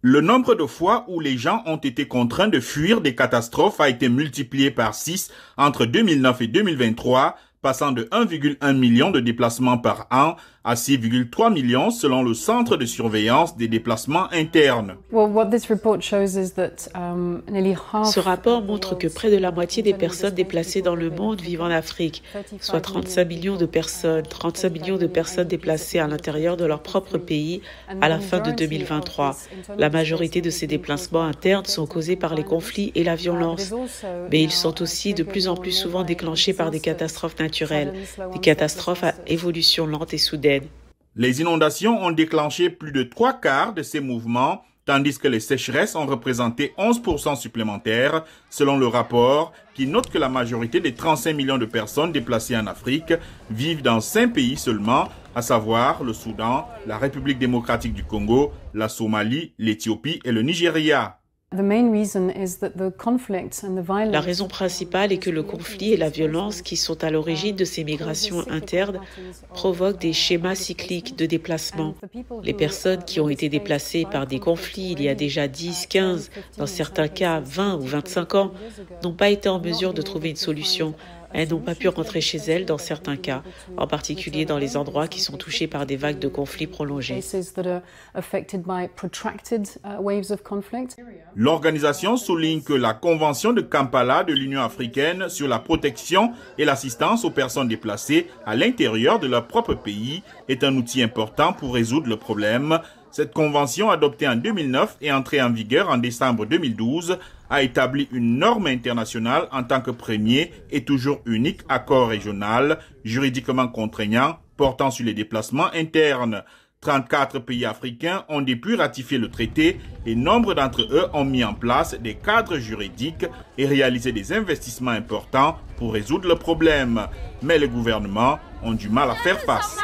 Le nombre de fois où les gens ont été contraints de fuir des catastrophes a été multiplié par 6 entre 2009 et 2023, passant de 1,1 million de déplacements par an à 6,3 millions selon le Centre de surveillance des déplacements internes. Ce rapport montre que près de la moitié des personnes déplacées dans le monde vivent en Afrique, soit 35 millions de personnes déplacées à l'intérieur de leur propre pays à la fin de 2023. La majorité de ces déplacements internes sont causés par les conflits et la violence, mais ils sont aussi de plus en plus souvent déclenchés par des catastrophes naturelles, des catastrophes à évolution lente et soudaine. Les inondations ont déclenché plus de 3/4 de ces mouvements, tandis que les sécheresses ont représenté 11% supplémentaires, selon le rapport qui note que la majorité des 35 millions de personnes déplacées en Afrique vivent dans 5 pays seulement, à savoir le Soudan, la République démocratique du Congo, la Somalie, l'Éthiopie et le Nigeria. La raison principale est que le conflit et la violence qui sont à l'origine de ces migrations internes provoquent des schémas cycliques de déplacement. Les personnes qui ont été déplacées par des conflits il y a déjà 10, 15, dans certains cas 20 ou 25 ans, n'ont pas été en mesure de trouver une solution. Elles n'ont pas pu rentrer chez elles dans certains cas, en particulier dans les endroits qui sont touchés par des vagues de conflits prolongés. L'organisation souligne que la Convention de Kampala de l'Union africaine sur la protection et l'assistance aux personnes déplacées à l'intérieur de leur propre pays est un outil important pour résoudre le problème. Cette convention, adoptée en 2009 et entrée en vigueur en décembre 2012, a établi une norme internationale en tant que premier et toujours unique accord régional, juridiquement contraignant, portant sur les déplacements internes. 34 pays africains ont depuis ratifié le traité et nombre d'entre eux ont mis en place des cadres juridiques et réalisé des investissements importants pour résoudre le problème. Mais les gouvernements ont du mal à faire face.